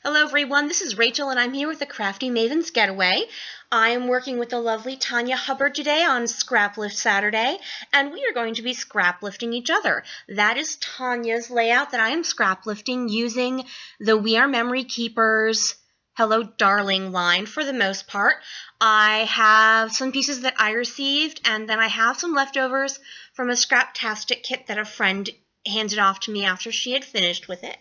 Hello everyone, this is Rachel and I'm here with the Crafty Mavens Getaway. I am working with the lovely Tanya Hubbard today on Scraplift Saturday, and we are going to be scraplifting each other. That is Tanya's layout that I am scraplifting using the We Are Memory Keepers Hello Darling line for the most part. I have some pieces that I received, and then I have some leftovers from a Scraptastic kit that a friend handed off to me after she had finished with it.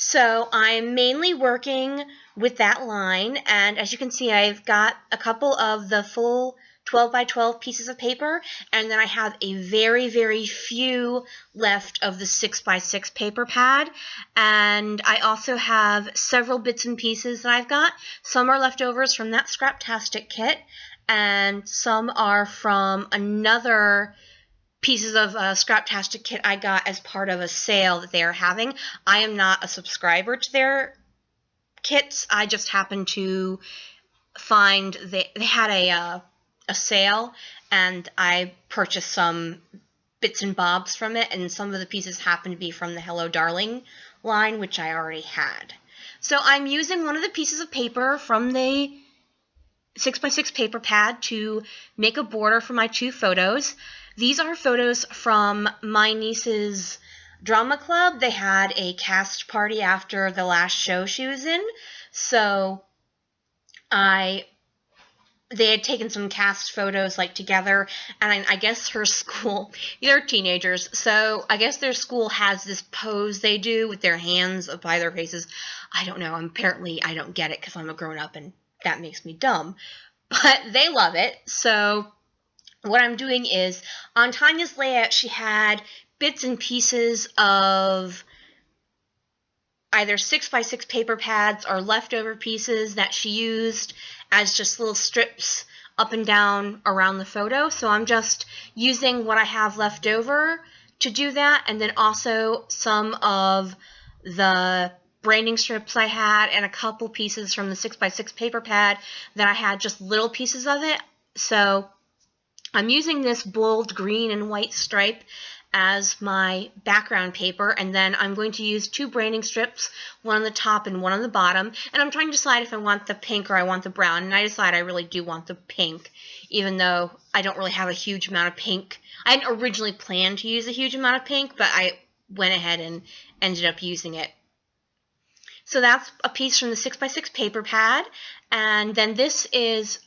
So I'm mainly working with that line, and as you can see, I've got a couple of the full 12 by 12 pieces of paper, and then I have a very, very few left of the 6 by 6 paper pad, and I also have several bits and pieces that I've got. Some are leftovers from that Scraptastic kit, and some are from another pieces of Scraptastic kit I got as part of a sale that they are having. I am not a subscriber to their kits. I just happened to find they had a sale, and I purchased some bits and bobs from it, and some of the pieces happen to be from the Hello Darling line, which I already had. So I'm using one of the pieces of paper from the 6 by 6 paper pad to make a border for my two photos. These are photos from my niece's drama club. They had a cast party after the last show she was in, so they had taken some cast photos like together, and I guess her school, they're teenagers, so I guess their school has this pose they do with their hands by their faces. I don't know, apparently I don't get it because I'm a grown-up and that makes me dumb, but they love it. So what I'm doing is, on Tanya's layout, she had bits and pieces of either 6 by 6 paper pads or leftover pieces that she used as just little strips up and down around the photo. So I'm just using what I have left over to do that, and then also some of the branding strips I had and a couple pieces from the 6 by 6 paper pad that I had just little pieces of it. So I'm using this bold green and white stripe as my background paper, and then I'm going to use two branding strips, one on the top and one on the bottom, and I'm trying to decide if I want the pink or I want the brown, and I decide I really do want the pink, even though I don't really have a huge amount of pink. I hadn't originally planned to use a huge amount of pink, but I went ahead and ended up using it. So that's a piece from the 6 by 6 paper pad, and then this is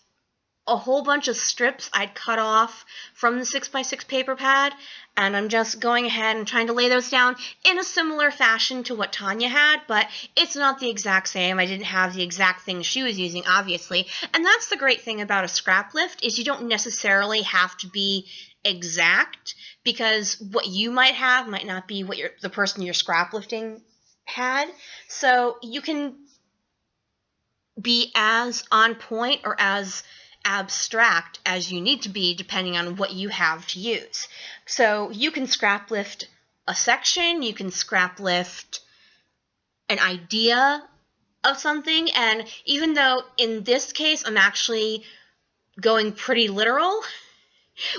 a whole bunch of strips I'd cut off from the 6 by 6 paper pad, and I'm just going ahead and trying to lay those down in a similar fashion to what Tanya had, but it's not the exact same. I didn't have the exact thing she was using, obviously, and that's the great thing about a scraplift, is you don't necessarily have to be exact, because what you might have might not be what the person you're scraplifting had, so you can be as on point or as abstract as you need to be depending on what you have to use. So you can scraplift a section, you can scraplift an idea of something, and even though in this case I'm actually going pretty literal,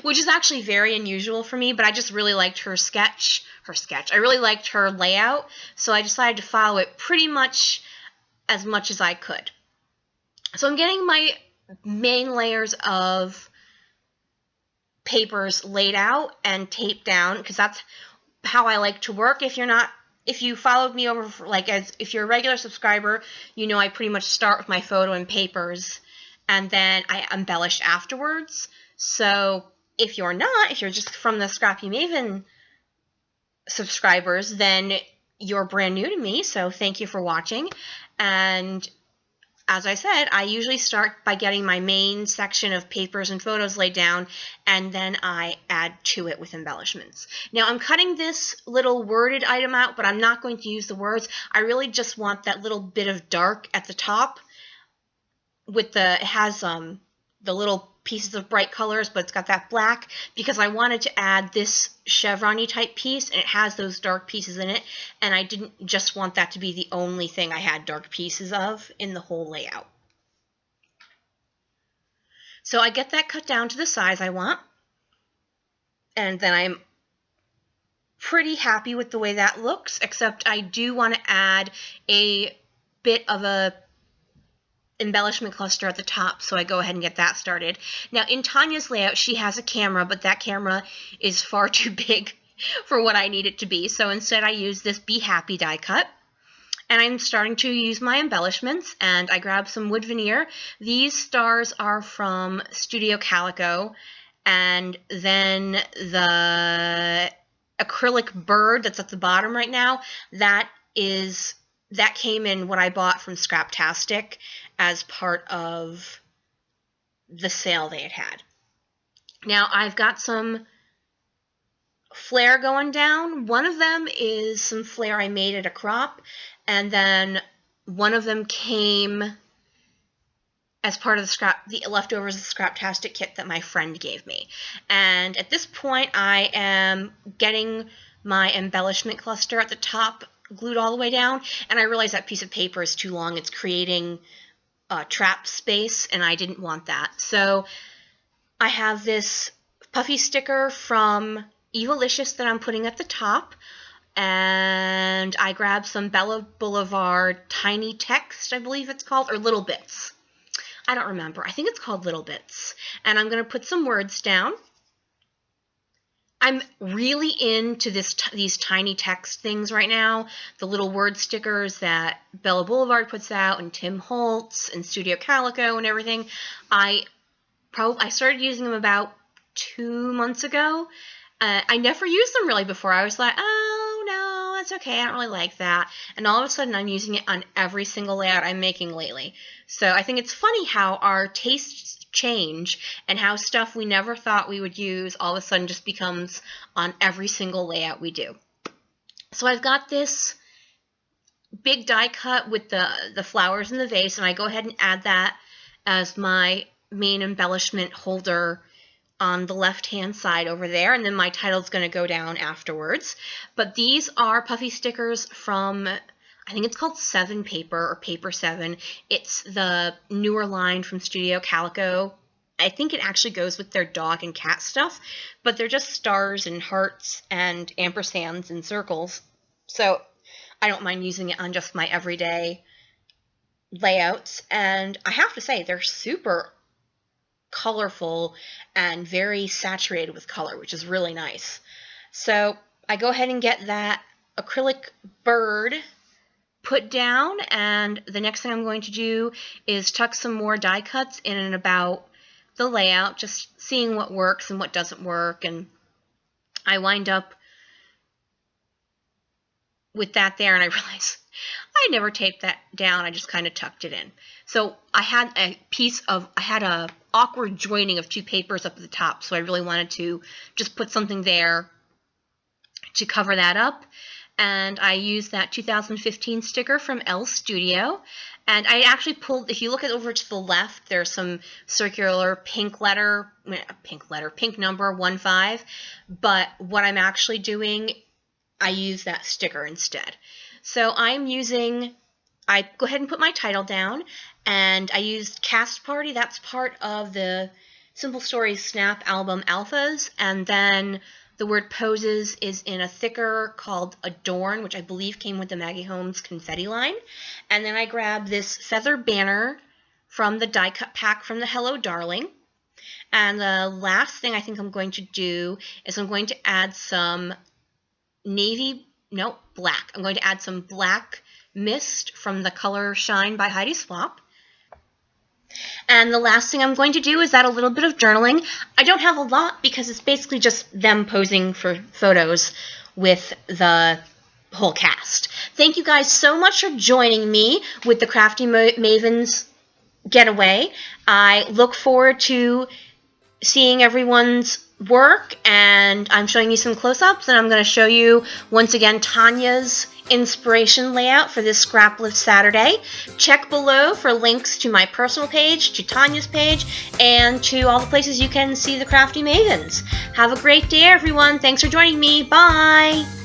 which is actually very unusual for me, but I just really liked her sketch. I really liked her layout, so I decided to follow it pretty much as I could. So I'm getting my main layers of papers laid out and taped down, because that's how I like to work. If you followed me over if you're a regular subscriber, you know I pretty much start with my photo and papers, and then I embellish afterwards. So if you're just from the Scrappy Maven subscribers, then you're brand new to me, so thank you for watching. And as I said, I usually start by getting my main section of papers and photos laid down, and then I add to it with embellishments. Now, I'm cutting this little worded item out, but I'm not going to use the words. I really just want that little bit of dark at the top with it has the little pieces of bright colors, but it's got that black, because I wanted to add this chevron-y type piece, and it has those dark pieces in it, and I didn't just want that to be the only thing I had dark pieces of in the whole layout. So I get that cut down to the size I want, and then I'm pretty happy with the way that looks, except I do want to add a bit of a embellishment cluster at the top, so I go ahead and get that started. Now, in Tanya's layout, she has a camera, but that camera is far too big for what I need it to be, so instead I use this Be Happy die cut. And I'm starting to use my embellishments, and I grabbed some wood veneer. These stars are from Studio Calico, and then the acrylic bird that's at the bottom right now, that came in what I bought from Scraptastic as part of the sale they had. Now I've got some flare going down. One of them is some flare I made at a crop, and then one of them came as part of the leftovers of the Scraptastic kit that my friend gave me. And at this point, I am getting my embellishment cluster at the top glued all the way down, and I realize that piece of paper is too long. It's creating trap space, and I didn't want that. So I have this puffy sticker from Evilicious that I'm putting at the top, and I grabbed some Bella Boulevard Tiny Text, I believe it's called, or Little Bits. I don't remember. I think it's called Little Bits. And I'm going to put some words down. I'm really into these tiny text things right now. The little word stickers that Bella Boulevard puts out, and Tim Holtz, and Studio Calico, and everything. I started using them about 2 months ago. I never used them really before. I was like, oh, no, that's okay. I don't really like that. And all of a sudden, I'm using it on every single layout I'm making lately. So I think it's funny how our tastes change and how stuff we never thought we would use all of a sudden just becomes on every single layout we do. So I've got this big die cut with the flowers in the vase, and I go ahead and add that as my main embellishment holder on the left-hand side over there, and then my title's going to go down afterwards. But these are puffy stickers from, I think it's called 7 Paper or Paper 7. It's the newer line from Studio Calico. I think it actually goes with their dog and cat stuff, but they're just stars and hearts and ampersands and circles. So I don't mind using it on just my everyday layouts. And I have to say, they're super colorful and very saturated with color, which is really nice. So I go ahead and get that acrylic bird put down, and the next thing I'm going to do is tuck some more die cuts in and about the layout, just seeing what works and what doesn't work. And I wind up with that there, and I realize I never taped that down. I just kind of tucked it in. So I had a awkward joining of 2 papers up at the top, so I really wanted to just put something there to cover that up. And I used that 2015 sticker from L Studio. And I actually pulled, if you look over to the left, there's some circular pink number 15. But what I'm actually doing, I use that sticker instead. So I go ahead and put my title down, and I used Cast Party. That's part of the Simple Stories Snap album Alphas, and then the word Poses is in a thicker called Adorn, which I believe came with the Maggie Holmes confetti line. And then I grabbed this feather banner from the die cut pack from the Hello Darling. And the last thing I think I'm going to do is I'm going to add some black. I'm going to add some black mist from the color Shine by Heidi Swap. And the last thing I'm going to do is add a little bit of journaling. I don't have a lot because it's basically just them posing for photos with the whole cast. Thank you guys so much for joining me with the Crafty Mavens Getaway. I look forward to seeing everyone's work, and I'm showing you some close-ups, and I'm going to show you once again Tanya's inspiration layout for this Scraplift Saturday. Check below for links to my personal page, to Tanya's page, and to all the places you can see the Crafty Mavens. Have a great day, everyone. Thanks for joining me. Bye!